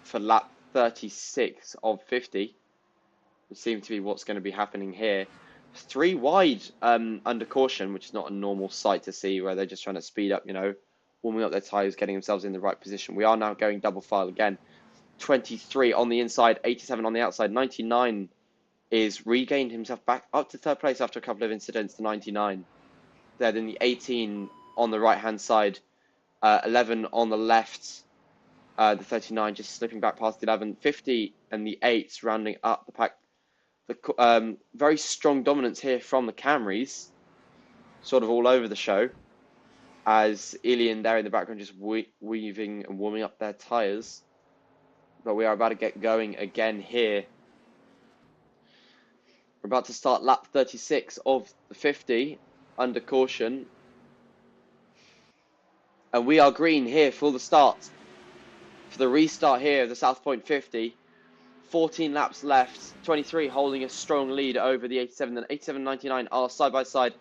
for lap 36 of 50. It seems to be what's going to be happening here. 3 wide under caution, which is not a normal sight to see, where they're just trying to speed up, warming up their tyres, getting themselves in the right position. We are now going double file again. 23 on the inside, 87 on the outside. 99 is regained himself back up to third place after a couple of incidents to 99. Then the 18 on the right-hand side, 11 on the left, the 39 just slipping back past the 11, 50 and the 8s rounding up the pack. The very strong dominance here from the Camrys, sort of all over the show, as Ilian there in the background just weaving and warming up their tyres. But we are about to get going again here. We're about to start lap 36 of the 50 under caution. And we are green here for the start. For the restart here of the South Point 50. 14 laps left. 23 holding a strong lead over the 87. And 87 and 99 are side by side.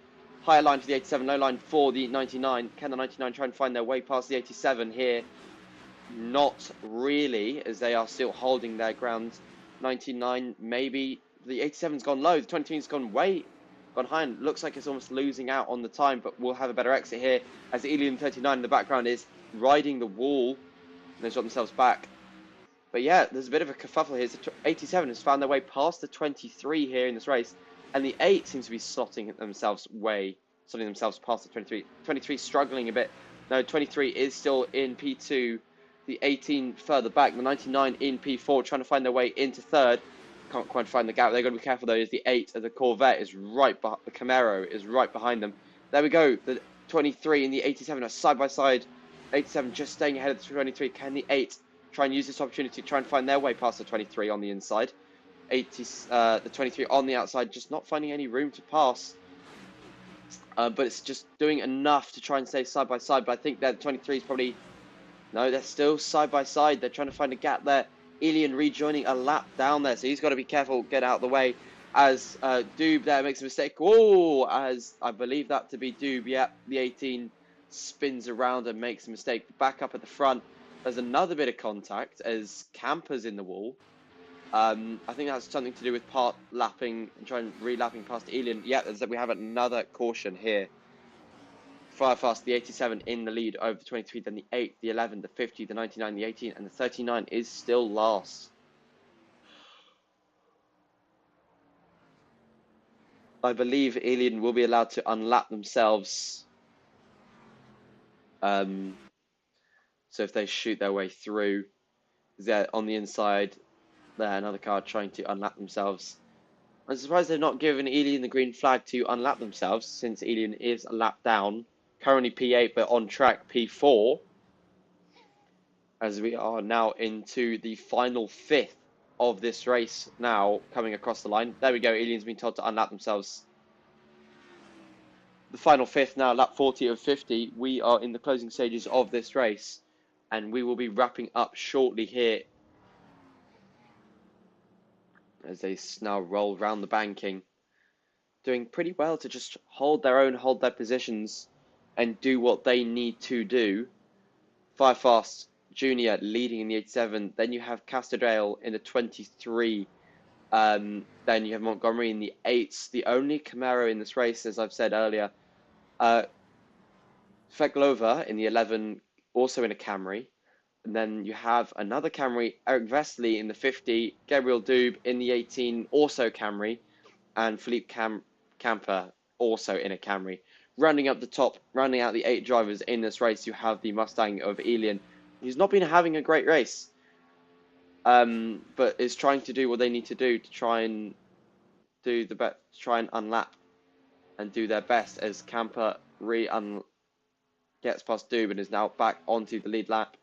Higher line for the 87, low line for the 99. Can the 99 try and find their way past the 87 here? Not really, as they are still holding their ground. 99, maybe. The 87's gone low. The 23's gone high, and looks like it's almost losing out on the time, but we'll have a better exit here as Ilian 39 in the background is riding the wall, and they've got themselves back. But yeah, there's a bit of a kerfuffle here. The 87 has found their way past the 23 here in this race, and the 8 seems to be slotting themselves past the 23. 23 struggling a bit. No, 23 is still in P2. The 18 further back. The 99 in P4, trying to find their way into third. Can't quite find the gap. They've got to be careful though, as the 8 of the Corvette is right behind, the Camaro is right behind them. There we go. The 23 and the 87 are side by side. 87 just staying ahead of the 23. Can the 8 try and use this opportunity to try and find their way past the 23 on the inside? The 23 on the outside, just not finding any room to pass. But it's just doing enough to try and stay side by side. But I think that the 23 is probably... No, they're still side by side. They're trying to find a gap there. Ilian rejoining a lap down there, so he's got to be careful, get out of the way, as Doob there makes a mistake. Oh, as I believe that to be Doob. Yeah, the 18 spins around and makes a mistake. Back up at the front, there's another bit of contact as Camper's in the wall. I think that's something to do with part lapping and trying re-lapping past Ilian. Yeah, we have another caution here. Fire fast, the 87 in the lead over the 23, then the 8, the 11, the 50, the 99, the 18, and the 39 is still last. I believe Ilian will be allowed to unlap themselves. So if they shoot their way through, they're on the inside. There, another car trying to unlap themselves. I'm surprised they've not given Ilian the green flag to unlap themselves, since Ilian is a lap down. Currently P8, but on track P4. As we are now into the final 5th of this race now, coming across the line. There we go, Ilian's been told to unlap themselves. The final 5th now, lap 40 of 50. We are in the closing stages of this race, and we will be wrapping up shortly here. As they now roll round the banking. Doing pretty well to just hold their own, hold their positions, and do what they need to do. Firefast Junior leading in the 87. Then you have Casterdale in the 23. Then you have Montgomery in the 8s. The only Camaro in this race, as I've said earlier. Feglova in the 11, also in a Camry. And then you have another Camry, Eric Vesely in the 50. Gabriel Doob in the 18, also Camry. And Philippe Camper, also in a Camry. Rounding up the top, rounding out the 8 drivers in this race, you have the Mustang of Ilian, who's not been having a great race, but is trying to do what they need to do to try and unlap and do their best, as Camper gets past Doob and is now back onto the lead lap.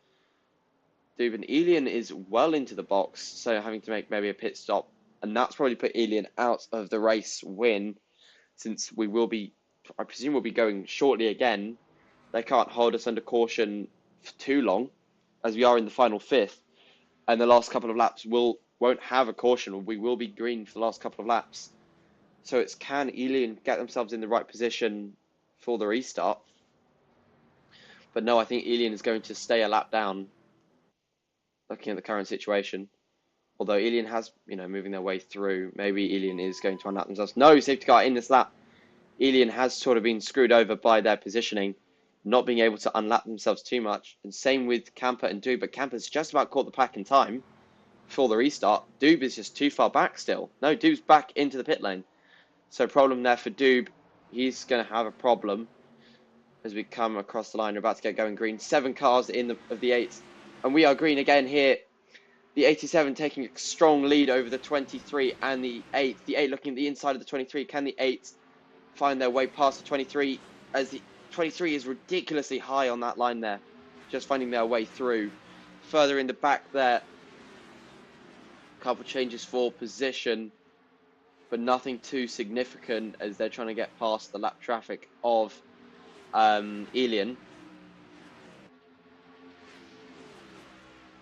Doob and Ilian is well into the box, so having to make maybe a pit stop, and that's probably put Ilian out of the race win, since I presume we'll be going shortly again. They can't hold us under caution for too long, as we are in the final 5th, and the last couple of laps won't have a caution. We will be green for the last couple of laps. So it's, can Ilian get themselves in the right position for the restart? But no, I think Elian is going to stay a lap down, looking at the current situation. Although Elian has, moving their way through. Maybe Elian is going to unlap themselves. No, safety car in this lap. Elian has sort of been screwed over by their positioning, not being able to unlap themselves too much. And same with Camper and Doob, but Camper's just about caught the pack in time before the restart. Doob is just too far back still. No, Doob's back into the pit lane. So problem there for Doob. He's going to have a problem as we come across the line. We're about to get going green. 7 cars of the 8. And we are green again here. The 87 taking a strong lead over the 23 and the 8. The 8 looking at the inside of the 23. Can the 8 find their way past the 23? As the 23 is ridiculously high on that line there. Just finding their way through. Further in the back there. Couple changes for position. But nothing too significant as they're trying to get past the lap traffic of Elian.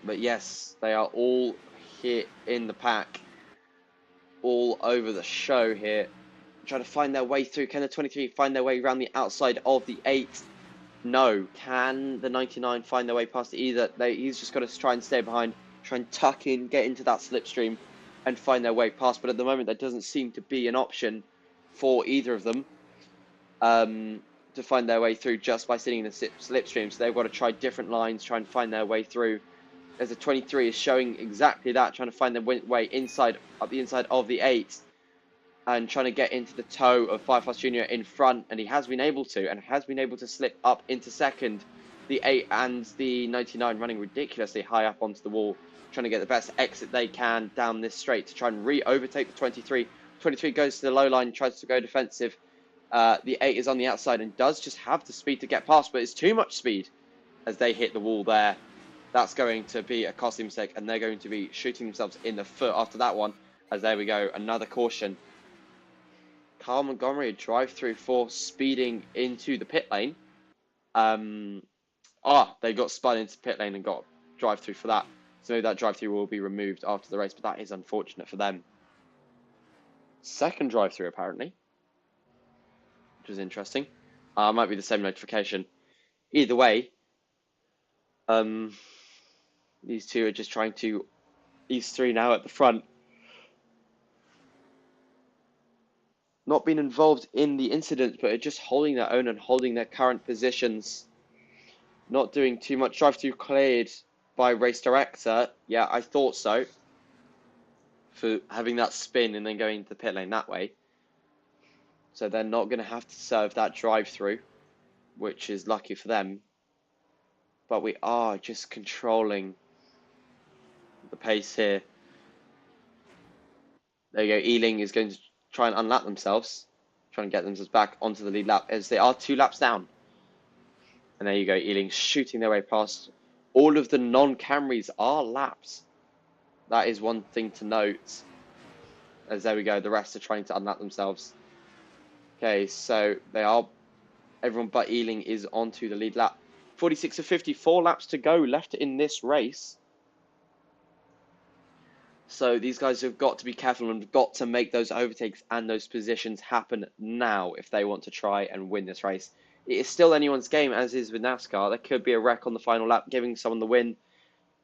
But yes, they are all here in the pack. All over the show here. Trying to find their way through. Can the 23 find their way around the outside of the 8? No. Can the 99 find their way past either? He's just got to try and stay behind. Try and tuck in, get into that slipstream and find their way past. But at the moment, that doesn't seem to be an option for either of them to find their way through just by sitting in the slipstream. So they've got to try different lines, try and find their way through. As the 23 is showing exactly that, trying to find their way up the inside of the 8 and trying to get into the toe of Firefast Jr. in front, and he has been able to slip up into second. The 8 and the 99 running ridiculously high up onto the wall, trying to get the best exit they can down this straight to try and overtake the 23. 23 goes to the low line, tries to go defensive. The 8 is on the outside and does just have the speed to get past, but it's too much speed as they hit the wall there. That's going to be a costly mistake, and they're going to be shooting themselves in the foot after that one. As there we go, another caution. Carl Montgomery, a drive-through for speeding into the pit lane. They got spun into pit lane and got drive-through for that. So maybe that drive-through will be removed after the race, but that is unfortunate for them. Second drive-through, apparently, which is interesting. Might be the same notification. Either way, these two are just trying to... These 3 now at the front. Not being involved in the incident, but are just holding their own and holding their current positions. Not doing too much. Drive-through cleared by race director. Yeah, I thought so. For having that spin and then going to the pit lane that way. So they're not going to have to serve that drive-through, which is lucky for them. But we are just controlling the pace here. There you go. Ealing is going to try and unlap themselves. Trying to get themselves back onto the lead lap as they are 2 laps down. And there you go. Ealing shooting their way past. All of the non-Camrys are laps. That is one thing to note. As there we go. The rest are trying to unlap themselves. Okay, so they are... Everyone but Ealing is onto the lead lap. 46 of 54 laps to go left in this race. So these guys have got to be careful and got to make those overtakes and those positions happen now if they want to try and win this race. It is still anyone's game, as is with NASCAR. There could be a wreck on the final lap, giving someone the win,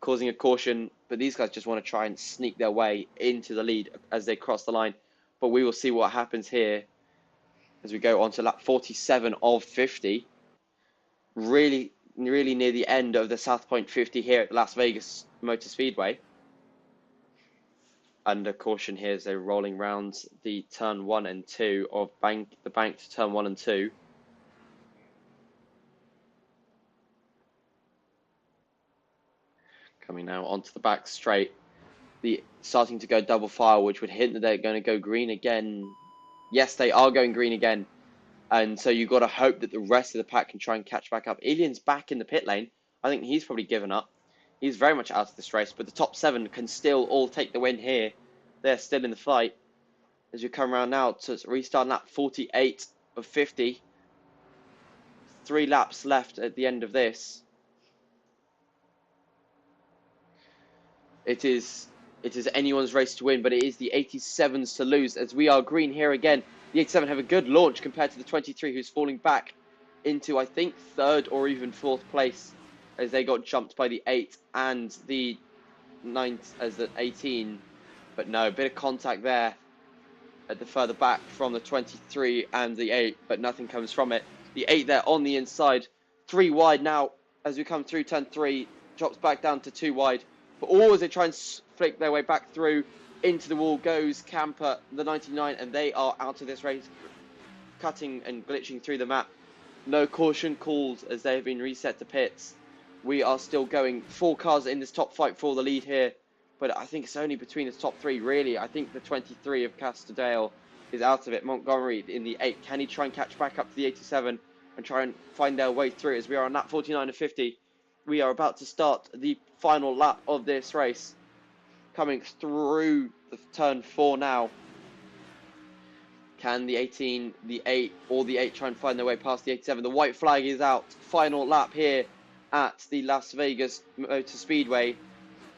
causing a caution. But these guys just want to try and sneak their way into the lead as they cross the line. But we will see what happens here as we go on to lap 47 of 50. Really near the end of the South Point 50 here at the Las Vegas Motor Speedway. Under caution here as they're rolling round the turn 1 and 2 of the banked turn 1 and 2. Coming now onto the back straight. Starting to go double file, which would hint that they're going to go green again. Yes, they are going green again. And so you've got to hope that the rest of the pack can try and catch back up. Elian's back in the pit lane. I think he's probably given up. He's very much out of this race, but the top 7 can still all take the win here. They're still in the fight. As you come around now to restart lap 48 of 50. 3 laps left at the end of this. It is anyone's race to win, but it is the 87s to lose as we are green here again. The 87 have a good launch compared to the 23 who's falling back. into, I think, third or even fourth place, as they got jumped by the 8 and the 9 as the 18. But no, a bit of contact there at the further back from the 23 and the 8, but nothing comes from it. The 8 there on the inside, 3 wide now as we come through turn 3, drops back down to 2 wide. But as they try and flick their way back through, into the wall goes Camper, the 99, and they are out of this race, cutting and glitching through the map. No caution called as they have been reset to pits. We are still going. 4 cars in this top fight for the lead here, but I think it's only between the top 3, really. I think the 23 of Castledale is out of it. Montgomery in the 8. Can he try and catch back up to the 87 and try and find their way through as we are on lap 49 of 50? We are about to start the final lap of this race. Coming through the turn 4 now. Can the 18, the 8, or the 8 try and find their way past the 87? The white flag is out. Final lap here at the Las Vegas Motor Speedway.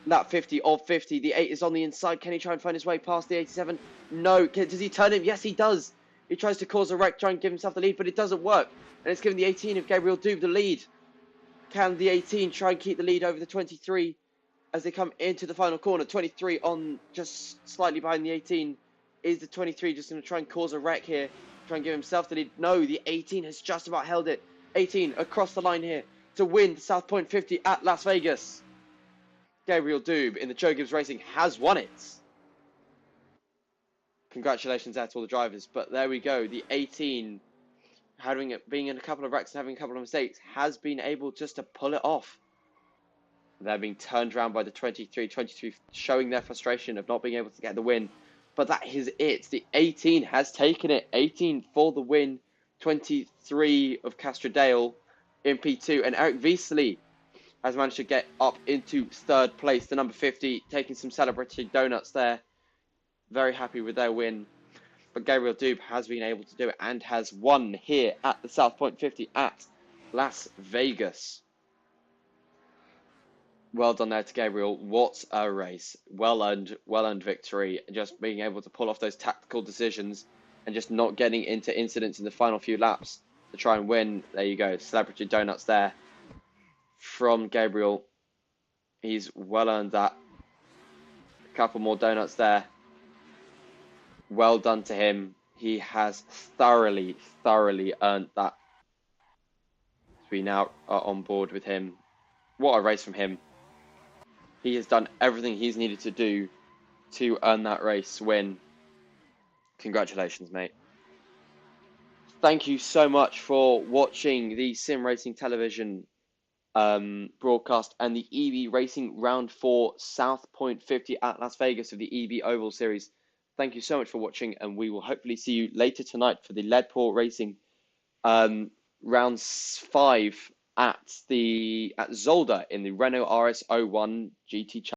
Lap 50 of 50. The 8 is on the inside. Can he try and find his way past the 87? No. Does he turn him? Yes, he does. He tries to cause a wreck, try and give himself the lead, but it doesn't work. And it's giving the 18 of Gabriel Dube the lead. Can the 18 try and keep the lead over the 23 as they come into the final corner? 23 on just slightly behind the 18. Is the 23 just going to try and cause a wreck here? Try and give himself the lead? No, the 18 has just about held it. 18 across the line here to win the South Point 50 at Las Vegas. Gabriel Dube in the Joe Gibbs Racing has won it. Congratulations there to all the drivers. But there we go. The 18, being in a couple of wrecks and having a couple of mistakes, has been able just to pull it off. They're being turned around by the 23 showing their frustration of not being able to get the win. But that is it. The 18 has taken it. 18 for the win. 23 of Castledale in P2. And Eric Wiesley has managed to get up into third place. The number 50 taking some celebratory donuts there. Very happy with their win. But Gabriel Dube has been able to do it and has won here at the South Point 50 at Las Vegas. Well done there to Gabriel. What a race. Well earned victory. Just being able to pull off those tactical decisions and just not getting into incidents in the final few laps to try and win. There you go. Celebratory donuts there from Gabriel. He's well earned that. A couple more donuts there. Well done to him. He has thoroughly earned that. We now are on board with him. What a race from him. He has done everything he's needed to do to earn that race win. Congratulations, mate. Thank you so much for watching the Sim Racing Television broadcast and the EV Racing Round 4 South Point 50 at Las Vegas of the EV Oval Series. Thank you so much for watching, and we will hopefully see you later tonight for the Leadport Racing Round 5 at Zolder in the Renault RS01 GT